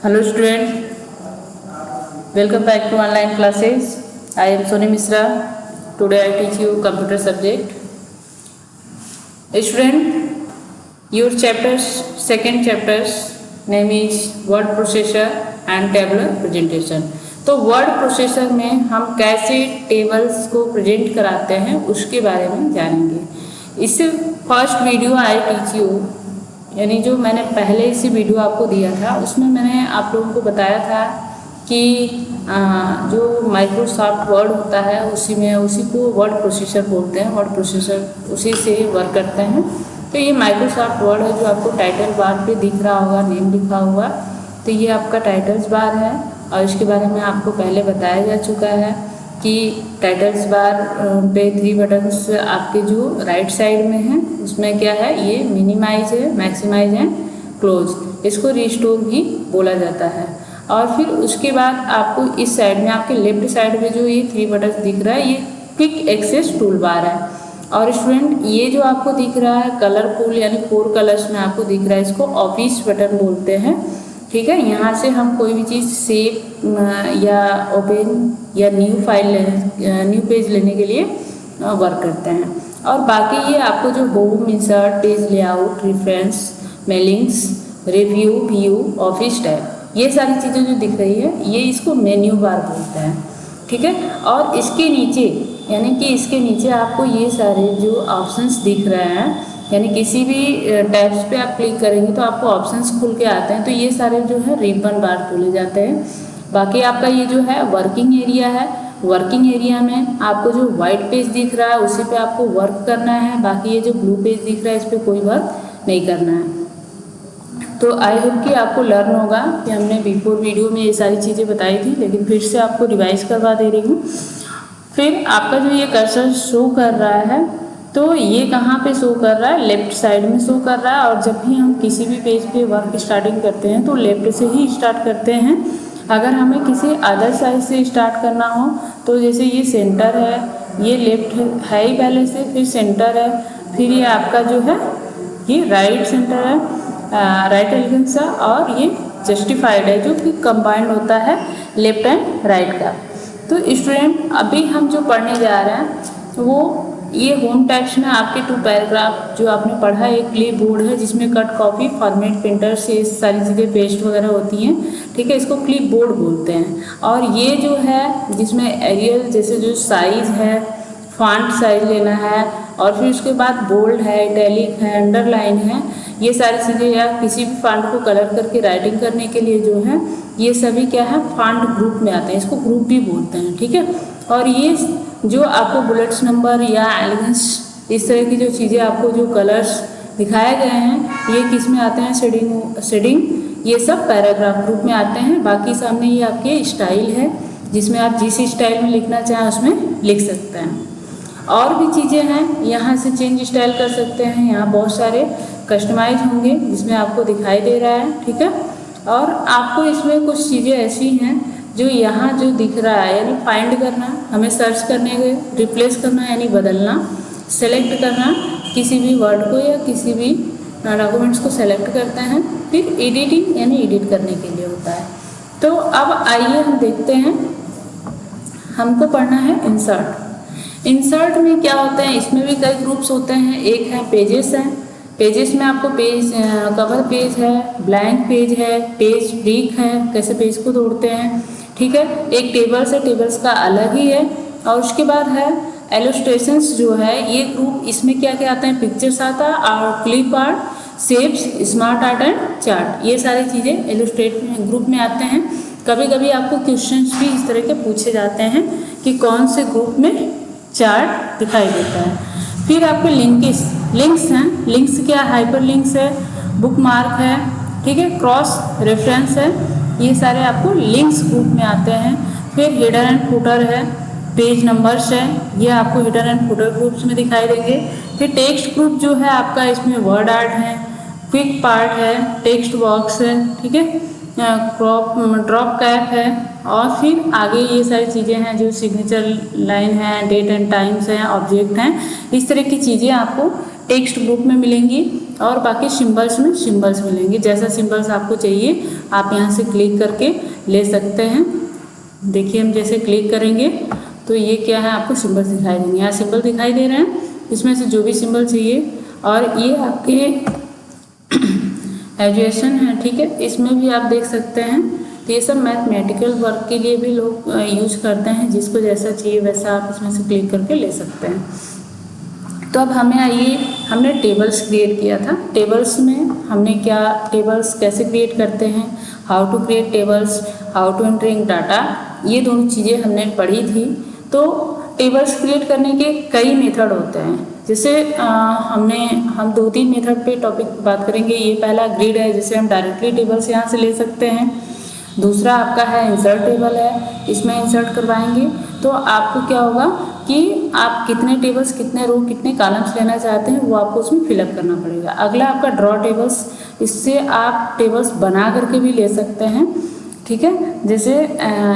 Hello student, welcome back to online classes. I am Soni Misra. Today I teach you computer subject. Student, your second chapters name is word processor and tabular presentation. तो word processor में हम कैसे tables को present कराते हैं उसके बारे में जानेंगे। इससे first video I teach you, यानी जो मैंने पहले इसी वीडियो आपको दिया था उसमें मैंने आप लोगों को बताया था कि जो माइक्रोसॉफ्ट वर्ड होता है उसी को वर्ड प्रोसेसर बोलते हैं। वर्ड प्रोसेसर उसी से वर्क करते हैं। तो ये माइक्रोसॉफ्ट वर्ड है जो आपको टाइटल बार पे दिख रहा होगा, नेम लिखा हुआ, तो ये आपका टाइटल्स बार है। और इसके बारे में आपको पहले बताया जा चुका है कि टाइटल्स बार पे 3 बटन्स आपके जो राइट साइड में हैं उसमें क्या है, ये मिनिमाइज है, मैक्सिमाइज है, क्लोज, इसको रिस्टोर भी बोला जाता है। और फिर उसके बाद आपको इस साइड में, आपके लेफ्ट साइड में जो ये 3 बटन्स दिख रहा है, ये क्विक एक्सेस टूल बार है। और स्टूडेंट ये जो आपको दिख रहा है कलरफुल, यानी 4 कलर्स में आपको दिख रहा है, इसको ऑफिस बटन बोलते हैं। ठीक है, यहाँ से हम कोई भी चीज़ सेव या ओपन या न्यू पेज लेने के लिए वर्क करते हैं। और बाकी ये आपको जो home, insert, page layout, reference, mailings, review, view, office tab, ये सारी चीज़ें जो दिख रही है ये इसको मेन्यू बार बोलते हैं। ठीक है, और इसके नीचे, यानी कि इसके नीचे आपको ये सारे जो ऑप्शंस दिख रहे हैं, यानी किसी भी टैब्स पे आप क्लिक करेंगे तो आपको ऑप्शंस खुल के आते हैं, तो ये सारे जो है रिबन बार बोले जाते हैं। बाकी आपका ये जो है वर्किंग एरिया है। वर्किंग एरिया में आपको जो वाइट पेज दिख रहा है उसी पे आपको वर्क करना है। बाकी ये जो ब्लू पेज दिख रहा है इस पर कोई वर्क नहीं करना है। तो आई होप कि आपको लर्न होगा कि हमने बिफोर वीडियो में ये सारी चीज़ें बताई थी, लेकिन फिर से आपको रिवाइज करवा दे रही हूँ। फिर आपका जो ये कर्सर शो कर रहा है, तो ये कहाँ पे शो कर रहा है, लेफ्ट साइड में शो कर रहा है। और जब भी हम किसी भी पेज पे वर्क स्टार्टिंग करते हैं तो लेफ्ट से ही स्टार्ट करते हैं। अगर हमें किसी अदर साइड से स्टार्ट करना हो तो जैसे ये सेंटर है, ये लेफ्ट है ही पहले से, फिर सेंटर है, फिर ये आपका जो है ये राइट सेंटर है, राइट एलिगेंसा, और ये जस्टिफाइड है जो कि कंबाइंड होता है लेफ्ट एंड राइट का। तो स्टूडेंट अभी हम जो पढ़ने जा रहे हैं वो ये होम टैब्स में आपके 2 पैराग्राफ जो आपने पढ़ा है, एक क्लिप बोर्ड है जिसमें कट, कॉपी, फॉर्मेट, प्रिंटर से सारी चीज़ें पेस्ट वगैरह होती हैं। ठीक है, इसको क्लिप बोर्ड बोलते हैं। और ये जो है जिसमें एरियल जैसे जो साइज है, फॉन्ट साइज लेना है, और फिर उसके बाद बोल्ड है, इटैलिक है, अंडरलाइन है, ये सारी चीज़ें, या किसी भी फॉन्ट को कलर करके राइटिंग करने के लिए जो है ये सभी क्या है, फॉन्ट ग्रुप में आते हैं, इसको ग्रुप भी बोलते हैं। ठीक है, और ये जो आपको बुलेट्स नंबर या एलिगेंस, इस तरह की जो चीज़ें आपको जो कलर्स दिखाए गए हैं ये किस में आते हैं, शेडिंग, ये सब पैराग्राफ ग्रुप में आते हैं। बाकी सामने ये आपके स्टाइल है जिसमें आप जिस स्टाइल में लिखना चाहें उसमें लिख सकते हैं। और भी चीज़ें हैं, यहाँ से चेंज स्टाइल कर सकते हैं, यहाँ बहुत सारे कस्टमाइज होंगे जिसमें आपको दिखाई दे रहा है। ठीक है, और आपको इसमें कुछ चीज़ें ऐसी हैं जो यहाँ जो दिख रहा है, यानी फाइंड करना, हमें सर्च करने के, रिप्लेस करना यानी बदलना, सेलेक्ट करना किसी भी वर्ड को या किसी भी डॉक्यूमेंट्स को सेलेक्ट करते हैं, फिर एडिटिंग यानी एडिट करने के लिए होता है। तो अब आइए हम देखते हैं, हमको पढ़ना है इंसर्ट। इंसर्ट में क्या होते हैं, इसमें भी कई ग्रुप्स होते हैं। एक है पेजेस हैं, पेजेस में आपको पेज, कवर पेज है, ब्लैंक पेज है, पेज ब्रेक है, कैसे पेज को तोड़ते हैं। ठीक है, एक टेबल्स है, टेबल्स का अलग ही है। और उसके बाद है इलस्ट्रेशंस जो है, ये ग्रुप, इसमें क्या क्या आते हैं, पिक्चर्स आता है, और clip art, shapes, smart art and chart, ये सारी चीज़ें इलस्ट्रेट ग्रुप में आते हैं। कभी कभी आपको क्वेश्चंस भी इस तरह के पूछे जाते हैं कि कौन से ग्रुप में चार्ट दिखाई देता है। फिर आपके लिंक्स हैं, लिंक्स क्या, हाइपर लिंक्स है, बुक मार्क है, ठीक है, क्रॉस रेफरेंस है, ये सारे आपको लिंक्स ग्रुप में आते हैं। फिर हेडर एंड फुटर है, पेज नंबर्स है, ये आपको हेडर एंड फुटर ग्रुप्स में दिखाई देंगे। फिर टेक्स्ट ग्रुप जो है आपका, इसमें वर्ड आर्ट है, क्विक पार्ट है, टेक्स्ट बॉक्स है, ठीक है, ड्रॉप कैप है, और फिर आगे ये सारी चीज़ें हैं जो सिग्नेचर लाइन है, डेट एंड टाइम्स हैं, ऑब्जेक्ट हैं, इस तरह की चीज़ें आपको टेक्स्ट ग्रुप में मिलेंगी। और बाकी सिंबल्स में सिंबल्स मिलेंगे। जैसा सिंबल्स आपको चाहिए आप यहाँ से क्लिक करके ले सकते हैं। देखिए हम जैसे क्लिक करेंगे तो ये क्या है, आपको सिंबल्स दिखाई देंगे। यहाँ सिंबल दिखाई दे रहे हैं, इसमें से जो भी सिंबल चाहिए, और ये आपके एजुएशन है, ठीक है, इसमें भी आप देख सकते हैं। तो ये सब मैथमेटिकल वर्क के लिए भी लोग यूज करते हैं, जिसको जैसा चाहिए वैसा आप इसमें से क्लिक करके ले सकते हैं। तो अब हमें आइए, हमने टेबल्स क्रिएट किया था। टेबल्स में हमने क्या, टेबल्स कैसे क्रिएट करते हैं, how to create tables, how to entering data, ये दोनों चीज़ें हमने पढ़ी थी। तो टेबल्स क्रिएट करने के कई मेथड होते हैं। जैसे हम 2-3 मेथड पे टॉपिक बात करेंगे। ये पहला ग्रिड है, जिसे हम डायरेक्टली टेबल्स यहाँ से ले सकते हैं। दूसरा आपका है इंसर्ट टेबल है, इसमें इंसर्ट करवाएंगे तो आपको क्या होगा कि आप कितने टेबल्स, कितने रो, कितने कॉलम्स लेना चाहते हैं वो आपको उसमें फिलअप करना पड़ेगा। अगला आपका ड्रॉ टेबल्स, इससे आप टेबल्स बना करके भी ले सकते हैं, ठीक है। जैसे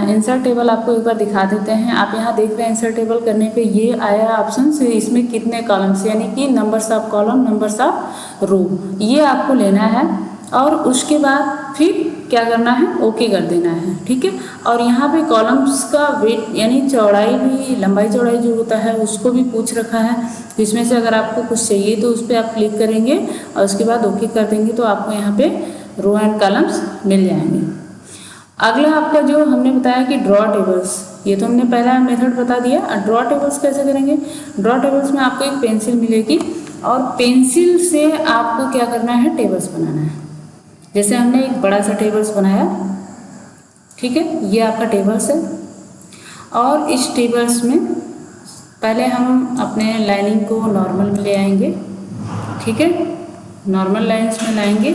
इंसर्ट टेबल आपको एक बार दिखा देते हैं। आप यहाँ देख रहे हैं इंसर्ट टेबल करने पे ये आया ऑप्शन से, इसमें कितने कॉलम्स, यानी कि numbers of column, numbers of row, ये आपको लेना है। और उसके बाद फिर क्या करना है, ओके कर देना है, ठीक है। और यहाँ पे कॉलम्स का वेट यानी चौड़ाई भी, लंबाई चौड़ाई जो होता है उसको भी पूछ रखा है। तो इसमें से अगर आपको कुछ चाहिए तो उस पर आप क्लिक करेंगे और उसके बाद ओके कर देंगे तो आपको यहाँ पे रो एंड कॉलम्स मिल जाएंगे। अगला आपका जो हमने बताया कि ड्रॉ टेबल्स, ये तो हमने पहला मेथड बता दिया। ड्रॉ टेबल्स कैसे करेंगे, ड्रॉ टेबल्स में आपको एक पेंसिल मिलेगी और पेंसिल से आपको क्या करना है, टेबल्स बनाना है। जैसे हमने एक बड़ा सा टेबल्स बनाया, ठीक है, ये आपका टेबल्स है। और इस टेबल्स में पहले हम अपने लाइनिंग को नॉर्मल में ले आएंगे, ठीक है, नॉर्मल लाइंस में लाएंगे।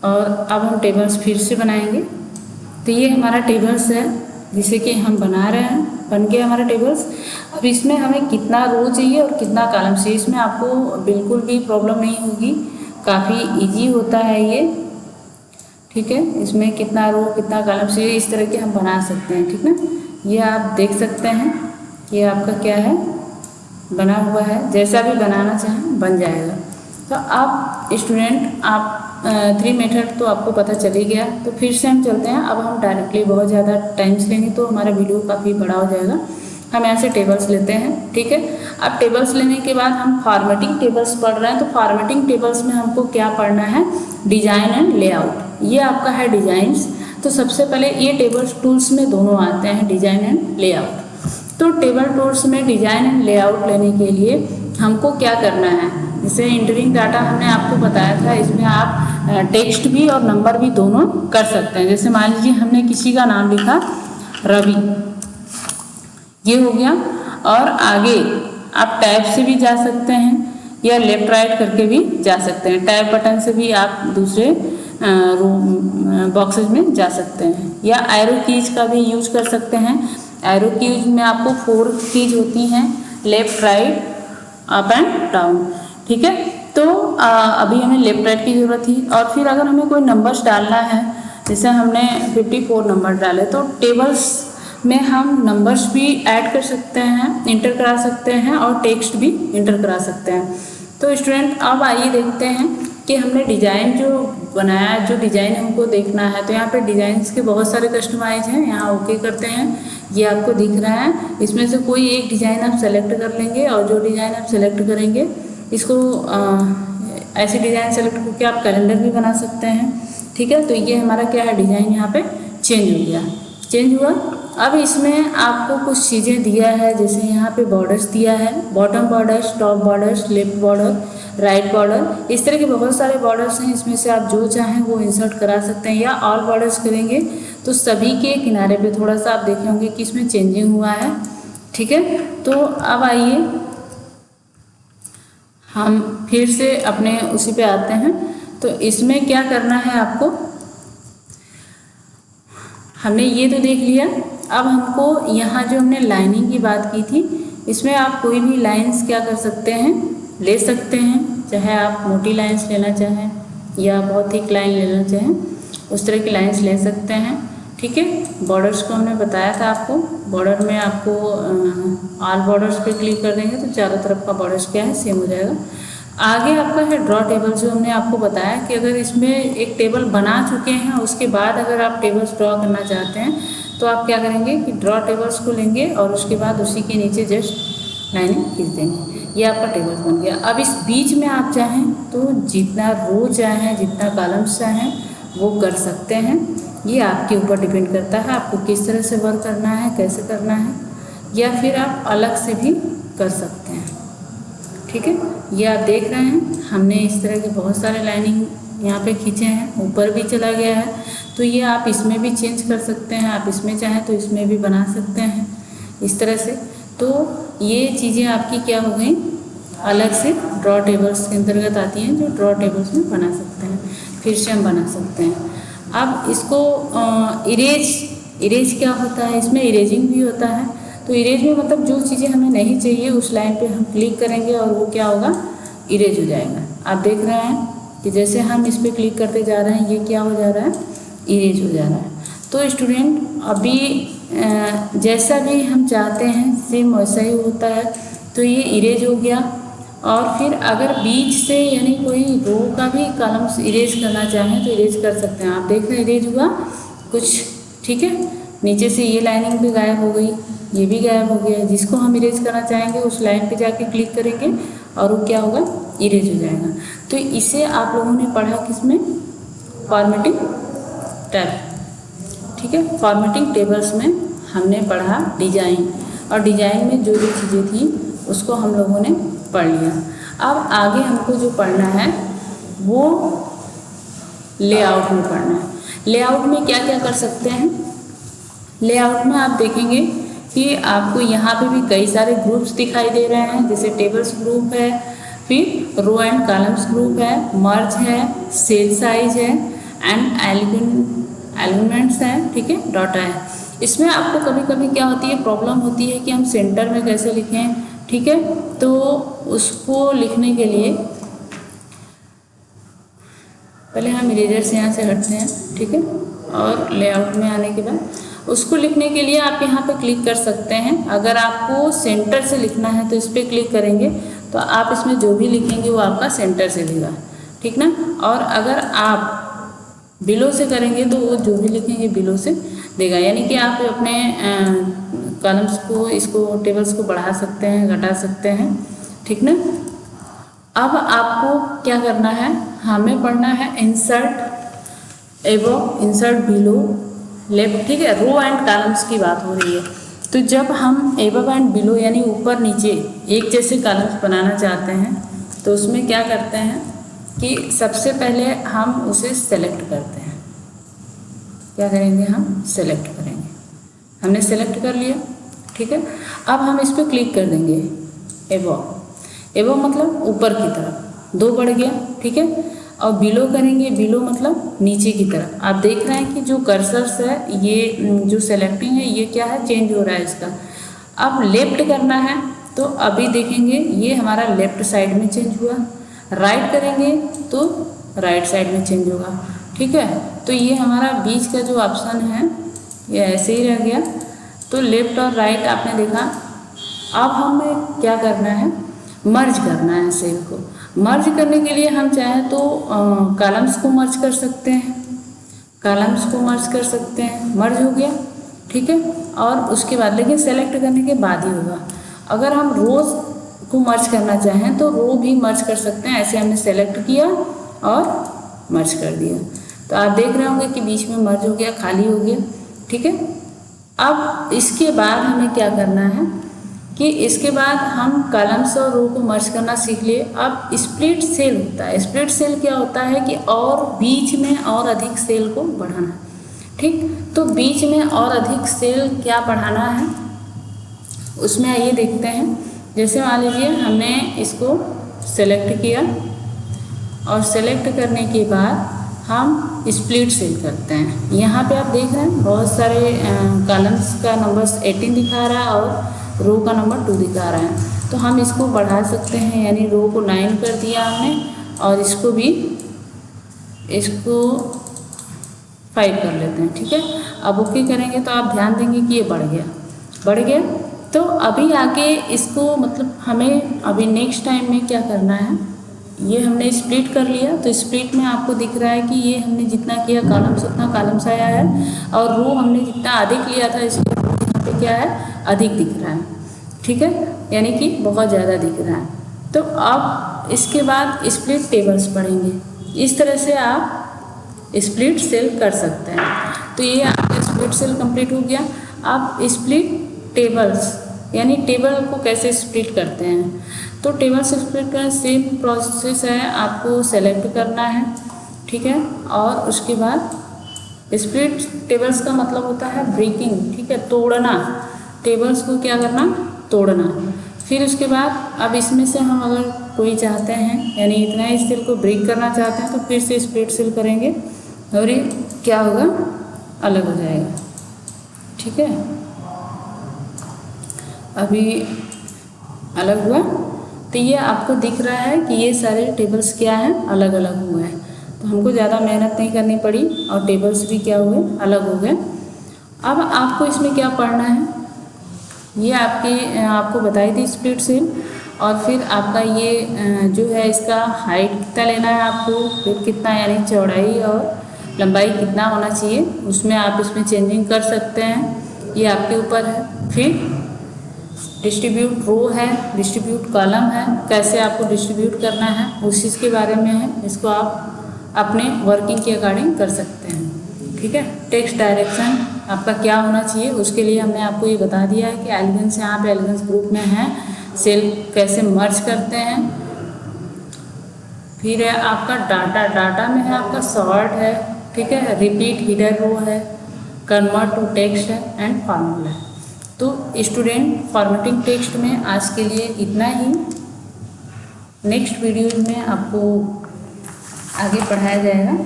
और अब हम टेबल्स फिर से बनाएंगे। तो ये हमारा टेबल्स है जिसे कि हम बना रहे हैं, बन गया हमारा टेबल्स। अब इसमें हमें कितना रो चाहिए और कितना कॉलम चाहिए, इसमें आपको बिल्कुल भी प्रॉब्लम नहीं होगी, काफ़ी इजी होता है ये, ठीक है। इसमें कितना रो कितना कॉलम चाहिए इस तरह के हम बना सकते हैं, ठीक ना। ये आप देख सकते हैं, ये आपका क्या है, बना हुआ है। जैसा भी बनाना चाहें बन जाएगा। तो आप स्टूडेंट, आप 3 मेथड तो आपको पता चल ही गया। तो फिर से हम चलते हैं। अब हम डायरेक्टली बहुत ज़्यादा टाइम्स लेंगे तो हमारा वीडियो काफ़ी बड़ा हो जाएगा। हम यहाँ से टेबल्स लेते हैं, ठीक है। अब टेबल्स लेने के बाद हम फॉर्मेटिंग टेबल्स पढ़ रहे हैं। तो फॉर्मेटिंग टेबल्स में हमको क्या पढ़ना है, डिजाइन एंड लेआउट। ये आपका है डिजाइंस। तो सबसे पहले ये टेबल्स टूल्स में दोनों आते हैं, डिजाइन एंड लेआउट। तो टेबल टूल्स में डिजाइन एंड लेआउट लेने के लिए हमको क्या करना है, जैसे इंटरिंग डाटा हमने आपको बताया था, इसमें आप टेक्स्ट भी और नंबर भी दोनों कर सकते हैं। जैसे मान लीजिए हमने किसी का नाम लिखा रवि, ये हो गया। और आगे आप टैब से भी जा सकते हैं या लेफ्ट राइट करके भी जा सकते हैं। टैब बटन से भी आप दूसरे बॉक्सेस में जा सकते हैं, या एरो कीज का भी यूज कर सकते हैं। एरो कीज में आपको 4 कीज होती हैं, left right up and down, ठीक है। तो अभी हमें लेफ्ट राइट की ज़रूरत थी। और फिर अगर हमें कोई नंबर्स डालना है, जैसे हमने 54 नंबर डाले, तो टेबल्स में हम नंबर्स भी ऐड कर सकते हैं, इंटर करा सकते हैं, और टेक्स्ट भी इंटर करा सकते हैं। तो स्टूडेंट अब आइए देखते हैं कि हमने डिज़ाइन जो बनाया, जो डिज़ाइन हमको देखना है। तो यहाँ पे डिज़ाइंस के बहुत सारे कस्टमाइज हैं, यहाँ ओके करते हैं, ये आपको दिख रहा है। इसमें से कोई एक डिज़ाइन आप सेलेक्ट कर लेंगे, और जो डिज़ाइन आप सेलेक्ट करेंगे इसको ऐसे डिज़ाइन सेलेक्ट करके आप कैलेंडर भी बना सकते हैं, ठीक है। तो ये हमारा क्या है, डिज़ाइन यहाँ पे चेंज हो गया, चेंज हुआ। अब इसमें आपको कुछ चीज़ें दिया है, जैसे यहाँ पे बॉर्डर्स दिया है, bottom borders, top borders, left border, right border, इस तरह के बहुत सारे बॉर्डर्स हैं। इसमें से आप जो चाहें वो इंसर्ट करा सकते हैं, या ऑल बॉर्डर्स करेंगे तो सभी के किनारे पे थोड़ा सा आप देखे होंगे कि इसमें चेंजिंग हुआ है, ठीक है। तो अब आइए हम फिर से अपने उसी पे आते हैं। तो इसमें क्या करना है आपको, हमने ये तो देख लिया। अब हमको यहाँ जो हमने लाइनिंग की बात की थी, इसमें आप कोई भी लाइंस क्या कर सकते हैं, ले सकते हैं। चाहे आप मोटी लाइंस लेना चाहें या बहुत थिक लाइन लेना चाहें, उस तरह की लाइंस ले सकते हैं, ठीक है। बॉर्डर्स को हमने बताया था आपको, बॉर्डर में आपको ऑल बॉर्डर्स पे क्लिक कर देंगे तो चारों तरफ का बॉर्डर्स क्या है, सेम हो जाएगा। आगे आपका है ड्रॉ टेबल, जो हमने आपको बताया कि अगर इसमें एक टेबल बना चुके हैं उसके बाद अगर आप टेबल्स ड्रॉ करना चाहते हैं तो आप क्या करेंगे कि ड्रॉ टेबल्स को लेंगे और उसके बाद उसी के नीचे जस्ट लाइनिंग खींच देंगे। ये आपका टेबल बन गया। अब इस बीच में आप चाहें तो जितना रो चाहें, जितना कॉलम्स चाहें वो कर सकते हैं। ये आपके ऊपर डिपेंड करता है आपको किस तरह से वर्क करना है, कैसे करना है, या फिर आप अलग से भी कर सकते हैं। ठीक है, ये आप देख रहे हैं हमने इस तरह के बहुत सारे लाइनिंग यहाँ पे खींचे हैं, ऊपर भी चला गया है। तो ये आप इसमें भी चेंज कर सकते हैं, आप इसमें चाहें तो इसमें भी बना सकते हैं इस तरह से। तो ये चीज़ें आपकी क्या हो गई, अलग से ड्रॉ टेबल्स के अंतर्गत आती हैं, जो ड्रॉ टेबल्स में बना सकते हैं, फिर से हम बना सकते हैं। अब इसको इरेज क्या होता है, इसमें इरेजिंग भी होता है। तो इरेज में मतलब जो चीज़ें हमें नहीं चाहिए उस लाइन पे हम क्लिक करेंगे और वो क्या होगा, इरेज हो जाएगा। आप देख रहे हैं कि जैसे हम इस पर क्लिक करते जा रहे हैं ये क्या हो जा रहा है, इरेज हो जा रहा है। तो स्टूडेंट अभी जैसा भी हम चाहते हैं सेम वैसा ही होता है। तो ये इरेज हो गया। और फिर अगर बीच से यानी कोई रो का भी कॉलम्स इरेज करना चाहें तो इरेज कर सकते हैं। आप देख रहे हैं इरेज हुआ कुछ, ठीक है। नीचे से ये लाइनिंग भी गायब हो गई, ये भी गायब हो गया। जिसको हम इरेज करना चाहेंगे उस लाइन पे जाके क्लिक करेंगे और वो क्या होगा, इरेज हो जाएगा। तो इसे आप लोगों ने पढ़ा किसमें, फॉर्मेटिंग टैब, ठीक है। फॉर्मेटिंग टेबल्स में हमने पढ़ा डिजाइन, और डिजाइन में जो जो चीज़ें थी उसको हम लोगों ने पढ़ लिया। अब आगे हमको जो पढ़ना है वो लेआउट में पढ़ना है। लेआउट में क्या क्या कर सकते हैं, लेआउट में आप देखेंगे कि आपको यहाँ पे भी कई सारे ग्रुप्स दिखाई दे रहे हैं, जैसे टेबल्स ग्रुप है, फिर रो एंड कॉलम्स ग्रुप है, मर्ज है, सेल साइज है, एंड एलिमेंट्स हैं, ठीक है, डाटा है। इसमें आपको कभी कभी क्या होती है, प्रॉब्लम होती है कि हम सेंटर में कैसे लिखें, ठीक है। तो उसको लिखने के लिए पहले हम इरेजर से यहाँ से हटते हैं, ठीक है। और लेआउट में आने के बाद उसको लिखने के लिए आप यहाँ पे क्लिक कर सकते हैं। अगर आपको सेंटर से लिखना है तो इस पर क्लिक करेंगे तो आप इसमें जो भी लिखेंगे वो आपका सेंटर से लेगा, ठीक ना। और अगर आप बिलो से करेंगे तो वो जो भी लिखेंगे बिलो से देगा, यानी कि आप अपने कॉलम्स को, इसको टेबल्स को बढ़ा सकते हैं, घटा सकते हैं, ठीक ना। अब आपको क्या करना है, हमें पढ़ना है insert above, insert below, left, ठीक है। रो एंड कॉलम्स की बात हो रही है। तो जब हम एबव एंड बिलो यानी ऊपर नीचे एक जैसे कॉलम्स बनाना चाहते हैं तो उसमें क्या करते हैं कि सबसे पहले हम उसे सेलेक्ट करते हैं। क्या करेंगे, हम सेलेक्ट करेंगे। हमने सेलेक्ट कर लिया, ठीक है। अब हम इस पर क्लिक कर देंगे, एबव, एबव मतलब ऊपर की तरफ, दो बढ़ गया, ठीक है। और बिलो करेंगे, बिलो मतलब नीचे की तरफ। आप देख रहे हैं कि जो कर्सर्स है, ये जो सेलेक्टिंग है, ये क्या है, चेंज हो रहा है इसका। अब लेफ्ट करना है तो अभी देखेंगे ये हमारा लेफ्ट साइड में चेंज हुआ। राइट करेंगे तो राइट साइड में चेंज होगा, ठीक है। तो ये हमारा बीच का जो ऑप्शन है ये ऐसे ही रह गया। तो लेफ्ट और राइट आपने देखा। अब हमें क्या करना है, मर्ज करना है सेल को। मर्ज करने के लिए हम चाहें तो कॉलम्स को मर्ज कर सकते हैं, कॉलम्स को मर्ज कर सकते हैं, मर्ज हो गया, ठीक है। और उसके बाद लेकिन सेलेक्ट करने के बाद ही होगा। अगर हम रोज को मर्ज करना चाहें तो रो भी मर्ज कर सकते हैं। ऐसे हमने सेलेक्ट किया और मर्ज कर दिया, तो आप देख रहे होंगे कि बीच में मर्ज हो गया, खाली हो गया, ठीक है। अब इसके बाद हमें क्या करना है कि इसके बाद हम कॉलम्स और रो को मर्ज करना सीख लिए। अब स्प्लिट सेल होता है। स्प्लिट सेल क्या होता है कि और बीच में और अधिक सेल को बढ़ाना, ठीक। तो बीच में और अधिक सेल क्या बढ़ाना है, उसमें आइए देखते हैं। जैसे मान लीजिए हमने इसको सेलेक्ट किया और सेलेक्ट करने के बाद हम स्प्लिट सेल करते हैं। यहाँ पे आप देख रहे हैं बहुत सारे कॉलम्स का नंबर 18 दिखा रहा है और रो का नंबर 2 दिखा रहा है। तो हम इसको बढ़ा सकते हैं, यानी रो को 9 कर दिया हमने और इसको भी, इसको 5 कर लेते हैं, ठीक है। अब ओके करेंगे तो आप ध्यान देंगे कि ये बढ़ गया, बढ़ गया। तो अभी आगे इसको मतलब हमें अभी नेक्स्ट टाइम में क्या करना है, ये हमने स्प्लिट कर लिया, तो स्प्लिट में आपको दिख रहा है कि ये हमने जितना किया कॉलम्स उतना कॉलम्स आया है, और रो हमने जितना अधिक लिया था इसलिए यहाँ पे क्या है, अधिक दिख रहा है। ठीक है, यानी कि बहुत ज़्यादा दिख रहा है। तो अब इसके बाद स्प्लिट टेबल्स पढ़ेंगे। इस तरह से आप स्प्लिट सेल कर सकते हैं। तो ये आपका स्प्लिट सेल कंप्लीट हो गया। अब स्प्लिट टेबल्स यानी टेबल को कैसे स्प्लिट करते हैं, तो टेबल से स्प्लिट का सेम प्रोसेस है, आपको सेलेक्ट करना है। ठीक है, और उसके बाद स्प्लिट टेबल्स का मतलब होता है ब्रेकिंग। ठीक है, तोड़ना, टेबल्स को क्या करना, तोड़ना। फिर उसके बाद अब इसमें से हम अगर कोई चाहते हैं यानी इतना ही सेल को ब्रेक करना चाहते हैं तो फिर से स्प्लिट सेल करेंगे और ये क्या होगा, अलग हो जाएगा। ठीक है, अभी अलग हुआ, तो ये आपको दिख रहा है कि ये सारे टेबल्स क्या हैं, अलग अलग हुए हैं। तो हमको ज़्यादा मेहनत नहीं करनी पड़ी और टेबल्स भी क्या हुए, अलग हो गए। अब आपको इसमें क्या पढ़ना है, ये आपको बताई थी स्प्लिट सेल। और फिर आपका ये जो है इसका हाइट कितना लेना है आपको, फिर कितना यानी चौड़ाई और लंबाई कितना होना चाहिए, उसमें आप इसमें चेंजिंग कर सकते हैं, ये आपके ऊपर है। फिर डिस्ट्रीब्यूट रो है, डिस्ट्रीब्यूट कॉलम है, कैसे आपको डिस्ट्रीब्यूट करना है उस चीज़ के बारे में है। इसको आप अपने वर्किंग के अकॉर्डिंग कर सकते हैं। ठीक है, टेक्स्ट डायरेक्शन आपका क्या होना चाहिए उसके लिए हमने आपको ये बता दिया है कि एलिगेंस यहाँ पे एलिगेंस ग्रुप में है, सेल कैसे मर्ज करते हैं। फिर है आपका डाटा, डाटा में है आपका सॉर्ट है। ठीक है, रिपीट, हिडन रो है, कन्वर्ट टू टेक्स्ट है एंड फार्मूला है। तो स्टूडेंट, फॉर्मेटिंग टेक्स्ट में आज के लिए इतना ही। नेक्स्ट वीडियो में आपको आगे पढ़ाया जाएगा।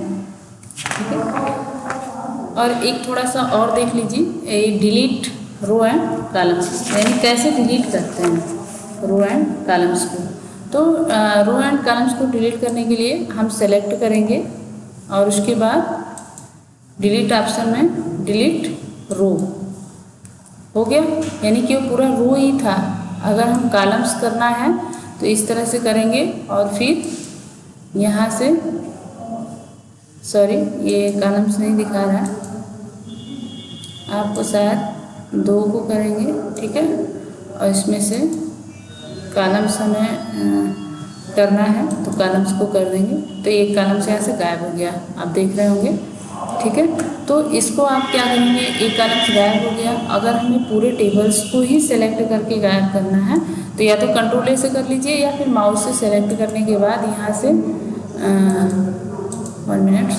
ठीक है, और एक थोड़ा सा और देख लीजिए, ये डिलीट रो एंड कॉलम्स यानी कैसे डिलीट करते हैं रो एंड कॉलम्स को। तो रो एंड कॉलम्स को डिलीट करने के लिए हम सेलेक्ट करेंगे और उसके बाद डिलीट ऑप्शन में डिलीट रो हो गया, यानी कि वो पूरा रो ही था। अगर हम कॉलम्स करना है तो इस तरह से करेंगे और फिर यहाँ से, सॉरी ये कॉलम्स नहीं दिखा रहा है आपको, शायद 2 को करेंगे। ठीक है, और इसमें से कॉलम्स हमें करना है तो कॉलम्स को कर देंगे, तो एक कॉलम्स यहाँ से गायब हो गया, आप देख रहे होंगे। ठीक है, तो इसको आप क्या करेंगे, एक कॉलम्स गायब हो गया। अगर हमें पूरे टेबल्स को ही सेलेक्ट करके गायब करना है तो या तो कंट्रोल ए से कर लीजिए या फिर माउस से सेलेक्ट करने के बाद यहाँ से 1 मिनट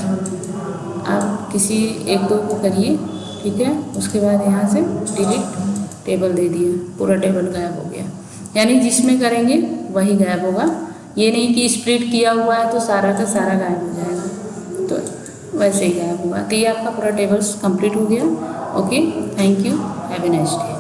आप किसी 1-2 को करिए। ठीक है, उसके बाद यहाँ से डिलीट टेबल दे दिया, पूरा टेबल गायब हो गया। यानी जिसमें करेंगे वही गायब होगा, ये नहीं कि स्प्लिट किया हुआ है तो सारा का सारा गायब हो जाएगा, तो वैसे ही गायब होगा। तो ये आपका पूरा टेबल्स कंप्लीट हो गया। Okay, thank you, have a nice day.